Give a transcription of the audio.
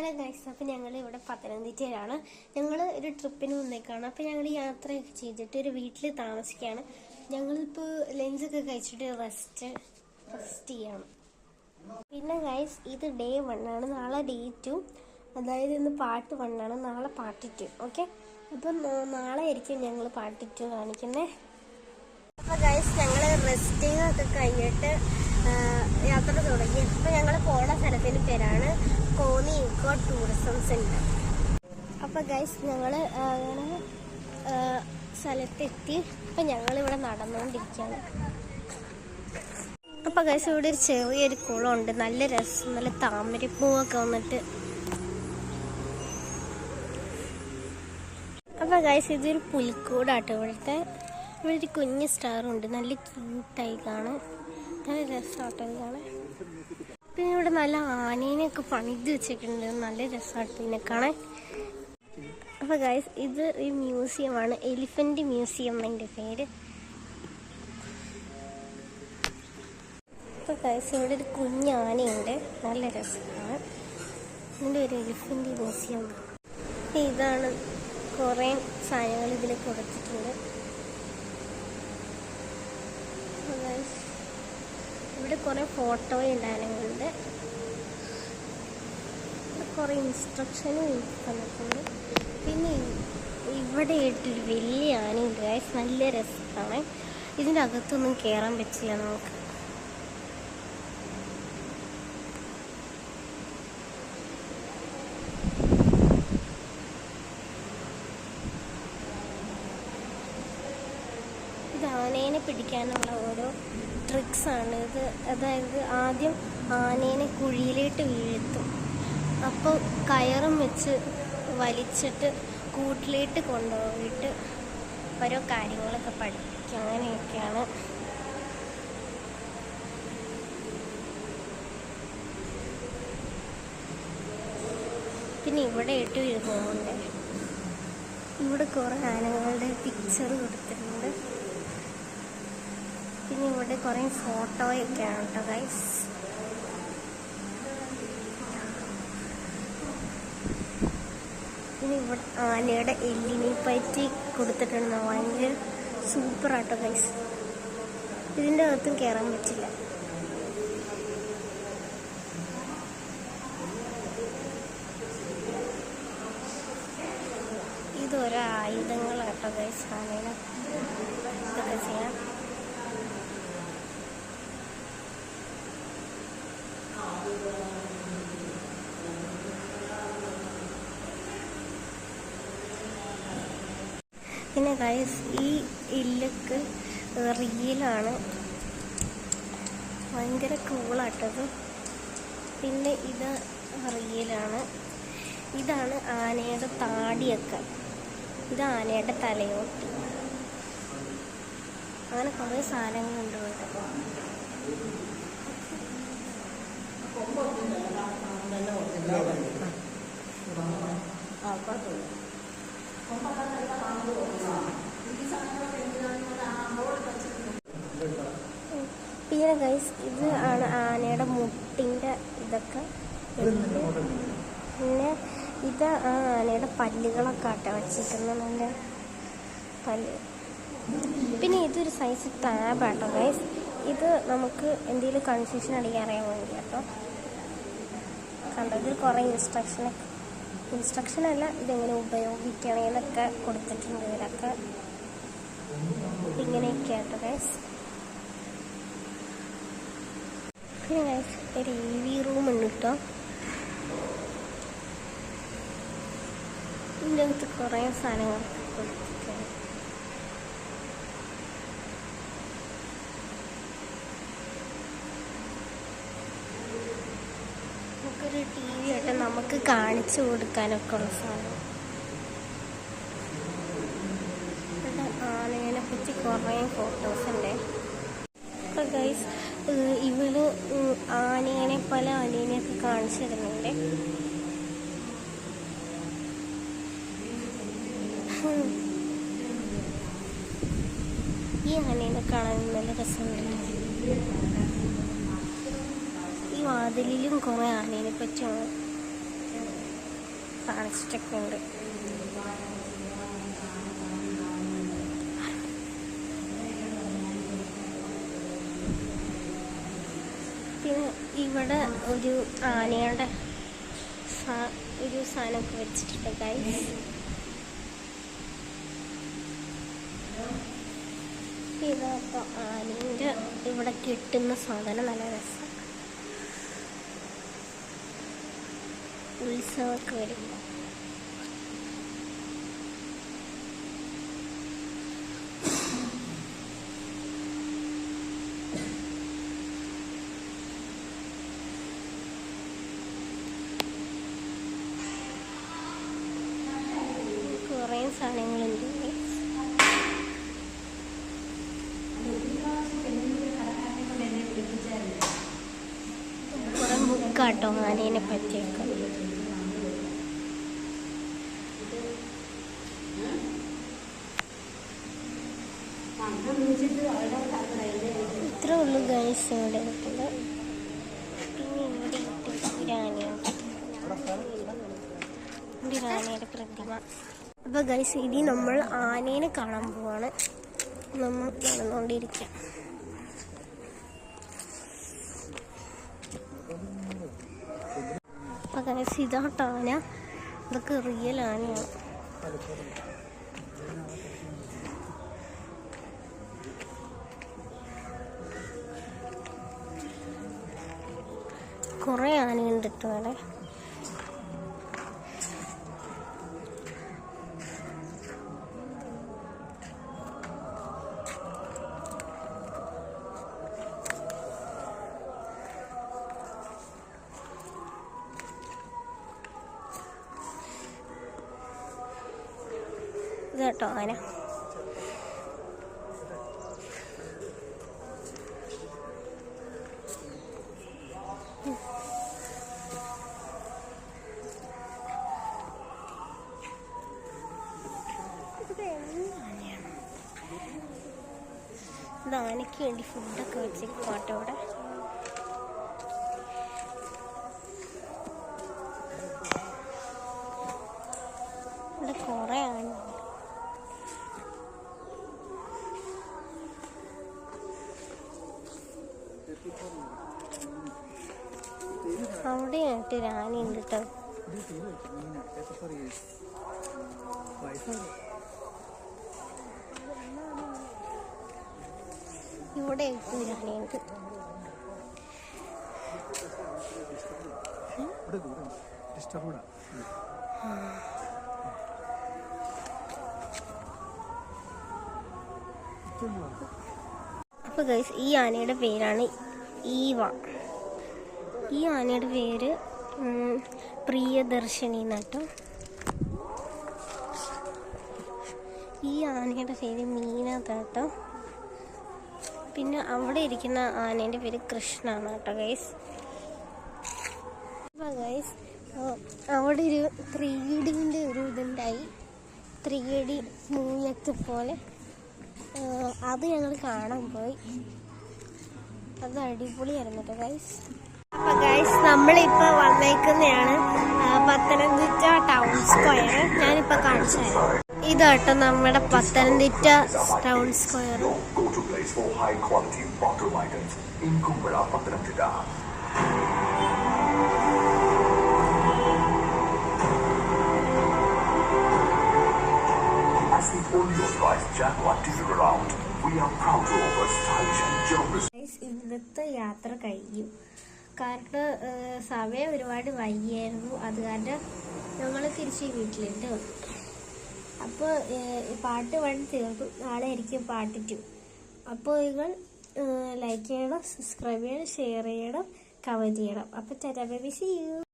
Hello guys, അപ്പോൾ ഞങ്ങൾ ഇവിടെ പത്തനംതിട്ടയിലാണ്. ഞങ്ങൾ ഒരു ട്രിപ്പിന് വന്നേക്കാണ്. അപ്പോൾ ഞങ്ങൾ യാത്രയൊക്കെ ചെയ്തിട്ട് ഒരു വീട്ടിൽ താമസിക്കുകയാണ്. ഞങ്ങളിപ്പോൾ ലഞ്ചൊക്കെ കഴിച്ചിട്ട് റെസ്റ്റ് ചെയ്യാണ്. പിന്നെ ഗൈസ്, ഇത് ഡേ 1 ആണ്. നാളെ ഡേ 2, അതായത് ഇന്ന് പാർട്ട് 1 ആണ്, നാളെ പാർട്ട് 2. ഓക്കെ, അപ്പം നാളെ ആയിരിക്കും ഞങ്ങൾ പാർട്ട് 2 കാണിക്കുന്നത്. അപ്പോൾ ഗൈസ്, ഞങ്ങൾ റെസ്റ്റിംഗ് ഒക്കെ കഴിഞ്ഞിട്ട് യാത്ര തുടങ്ങി. അപ്പോൾ ഞങ്ങൾ പോണ സ്ഥലത്തിൻ്റെ പേരാണ് കോന്നി ഇക്കോ ടൂറിസം സെൻറ്റർ. അപ്പോൾ ഗൈസ്, ഞങ്ങൾ അങ്ങനെ സ്ഥലത്തെത്തി. അപ്പം ഞങ്ങളിവിടെ നടന്നുകൊണ്ടിരിക്കുകയാണ്. അപ്പോൾ ഗൈസ്, ഇവിടെ ഒരു ചെറിയൊരു കുളമുണ്ട്. നല്ല രസം, നല്ല താമരപ്പൂവൊക്കെ വന്നിട്ട്. അപ്പോൾ ഗൈസ്, ഇതൊരു പുലിക്കൂടാട്ടോ. ഇവിടെ ഒരു കുഞ്ഞ് സ്റ്റാറുണ്ട്. നല്ല ക്യൂട്ടായി കാണാൻ, നല്ല രസമാട്ടോ ഇത് കാണാൻ. പിന്നെ ഇവിടെ നല്ല ആനേനെയൊക്കെ പണിത് വെച്ചിട്ടുണ്ട്. നല്ല രസമാട്ടോ ഇതിനെ കാണാൻ. അപ്പോൾ ഗൈസ്, ഇത് ഈ മ്യൂസിയമാണ്, എലിഫന്റ് മ്യൂസിയം എന്നതിൻ്റെ പേര്. അപ്പോൾ ഗൈസ്, ഇവിടെ ഒരു കുഞ്ഞാനയുണ്ട്, നല്ല രസമാണ്. ഇതിൻ്റെ ഒരു എലിഫന്റ് മ്യൂസിയം. ഇതാണ് കുറേ സാധനങ്ങൾ ഇതിൽ കൊടുത്തിട്ടുണ്ട്. ഇവിടെ കുറേ ഫോട്ടോയും ഉണ്ടായിരുന്നുണ്ട്. കുറേ ഇൻസ്ട്രക്ഷനും തന്നിട്ടുണ്ട്. പിന്നെ ഇവിടെ ആയിട്ടൊരു വലിയ ആനയുണ്ട് ഗൈസ്, നല്ല രസമാണ്. ഇതിൻ്റെ അകത്തൊന്നും കയറാൻ പറ്റില്ല നമുക്ക്. ഇത് ആനേനെ പിടിക്കാനുള്ള ഓരോ ട്രിക്സാണ് ഇത്. അതായത് ആദ്യം ആനേനെ കുഴിയിലേക്ക് വീഴ്ത്തും. അപ്പോൾ കയറും വെച്ച് വലിച്ചിട്ട് കൂട്ടിലേക്ക് കൊണ്ടുപോയിട്ട് ഓരോ കാര്യങ്ങളൊക്കെ പഠിപ്പിക്കും. അങ്ങനെയൊക്കെയാണ്. പിന്നെ ഇവിടെ ഇട്ട് വീഴുന്നുണ്ട്. ഇവിടെ കുറേ ആനകളുടെ പിക്ചർ കൊടുത്തിട്ടുണ്ട്. പിന്നെ ഇവിടെ കുറേ ഫോട്ടോയൊക്കെയാണ് കേട്ടോ ഗൈസ്. പിന്നെ ഇവിടെ ആനയുടെ എല്ലിനെ പറ്റി കൊടുത്തിട്ടുണ്ട്. ഭയങ്കര സൂപ്പറാട്ടോ ഗൈസ്. ഇതിൻ്റെ അകത്തും കയറാൻ പറ്റില്ല. ഇതോരോ ആയുധങ്ങളാട്ടോ ഗൈസ്. ആനേനെ ഇതൊക്കെ ചെയ്യാം. പിന്നെ ഗൈസ്, ഈ ഇല്ലൊക്കെ റിയലാണ്, ഭയങ്കര കൂളാട്ടത്. പിന്നെ ഇത് റിയലാണ്. ഇതാണ് ആനയുടെ താടിയൊക്കെ. ഇത് ആനയുടെ തലയോട്ടി. അങ്ങനെ കുറേ സാധനങ്ങളുണ്ട് ഇവിടെ. പിന്നെ ഗൈസ്, ഇത് ആണ് ആനയുടെ മുട്ടിൻ്റെ ഇതൊക്കെ. പിന്നെ ഇത് ആനയുടെ പല്ലുകളൊക്കെ ആട്ടോ വച്ചിരിക്കുന്നത്, നല്ല പല്ല്. പിന്നെ ഇതൊരു സൈസ് ടാബാട്ടോ ഗൈസ്. ഇത് നമുക്ക് എന്തെങ്കിലും കൺഫ്യൂഷൻ അടിക്കാൻ അറിയാൻ വേണ്ടി കേട്ടോ. കണ്ടോ, ഇതിൽ കുറേ ഇൻസ്ട്രക്ഷനല്ല, ഇതെങ്ങനെ ഉപയോഗിക്കണമെന്നൊക്കെ കൊടുത്തിട്ടുണ്ട് ഇതിലൊക്കെ. ഇങ്ങനെയൊക്കെ ആട്ടോ ഗൈസ്. പിന്നെ ഗൈസ്, ഒരു EV റൂം ഉണ്ട് കേട്ടോ. ഇതിൻ്റെ അകത്ത് കുറേ സാധനങ്ങളൊക്കെ കൊടുത്തിട്ടുണ്ട്. നമുക്കൊരു TV ആയിട്ട് നമുക്ക് കാണിച്ചു കൊടുക്കാനൊക്കെ ഉള്ള സാധനം. ഇവിടെ ആനേനെ പറ്റി കുറേ ഫോട്ടോസ് ഉണ്ട്. അപ്പോൾ ഗൈസ്, ഇവള് ആനേനെ പല ആനേനെയൊക്കെ കാണിച്ചു തരുന്നുണ്ട്. ഈ ആനേനെ കാണാൻ നല്ല രസമുണ്ട്. ഈ വാതിലിലും കുറേ ആനേനെ പറ്റിയാണ്. കാണിച്ചിട്ടൊക്കെ ഉണ്ട്. പിന്നെ ഇവിടെ ഒരു ആനയുടെ ഒരു സാധനമൊക്കെ വെച്ചിട്ടുണ്ട് ഗൈസ്. ഇതപ്പോൾ ആനയുടെ ഇവിടെ കിട്ടുന്ന സാധനം നല്ല രസം. ഉത്സവമൊക്കെ വരുമ്പോൾ കുറേ സാധനങ്ങളുണ്ട്. കുറേ ബുക്കാട്ടോ ആനേനെ പറ്റിയൊക്കെ. ഇത്രേ ഉള്ളൂ ഗൈസ് ഇവിടെ കിട്ടുന്നത്. പിന്നെ ഇവിടെ ഒരു ആനയുണ്ട്, ഒരു ആനയുടെ പ്രതിമ. അപ്പോൾ ഗൈസ് ഇതിൽ നമ്മൾ ആനേനെ കാണാൻ പോവാണ്. നമ്മൾ നടന്നുകൊണ്ടിരിക്കുക. അപ്പോൾ ഗൈസ് ഇതാട്ടോ ആന. ഇതൊക്കെ റിയൽ ആനയാണ്. കുറേ ആനയുണ്ട് കേട്ടോ അവിടെ. ഇതാട്ടോ ആന. ഇത് ആനയ്ക്ക് വേണ്ടി ഫുഡൊക്കെ വെച്ചിരിക്കോട്ടെ ഇവിടെ. ഇവിടെ കുറേ ആന. അവിടെയായിട്ട് ഒരു ആനയുണ്ട് കേട്ടോ. ഇവിടെ ഒരു ആനയുണ്ട്. അപ്പോൾ ഗൈസ് ഈ ആനയുടെ പേരാണ് ഈവ. ഈ ആനയുടെ പേര് പ്രിയദർശിനി എന്നാട്ടോ. ഈ ആനയുടെ പേര് മീനാട്ടോ. പിന്നെ അവിടെ ഇരിക്കുന്ന ആനേൻ്റെ പേര് കൃഷ്ണ ആണ് കേട്ടോ ഗൈസ്. അപ്പോൾ ഗൈസ് അവിടെ ഒരു 3Dൻ്റെ ഒരു ഇതുണ്ടായി, 3D മൂവിയൊക്കെ പോലെ. അത് ഞങ്ങൾ കാണാൻ പോയി. അത് അടിപൊളിയായിരുന്നു കേട്ടോ ഗൈസ്. അപ്പോൾ ഗൈസ് നമ്മളിപ്പോൾ വന്നേക്കുന്നതാണ് പത്തനംതിട്ട ടൗൺ സ്ക്വയർ. ഞാനിപ്പോൾ കാണിച്ചു തരാം. ഇതാട്ടോ നമ്മുടെ Pathanamthitta town square. As the only authorized Jaguar dealer around, we are proud to offer stylish and generous. ഇന്നത്തെ യാത്ര കഴിഞ്ഞു. കാരണം സമയം ഒരുപാട് വൈകിയായിരുന്നു. അത് കാരണം ഞങ്ങൾ തിരിച്ച് വീട്ടിലേക്ക് വന്നു. അപ്പോൾ പാട്ട് 1 തീർന്നു. നാളെ ആയിരിക്കും പാർട്ട് 2. അപ്പോൾ നിങ്ങൾ ലൈക്ക് ചെയ്യണം, സബ്സ്ക്രൈബ് ചെയ്യണം, ഷെയർ ചെയ്യണം, കമൻറ്റ് ചെയ്യണം. അപ്പോൾ ടാറ്റാ ബൈ ബൈ, സീ യു.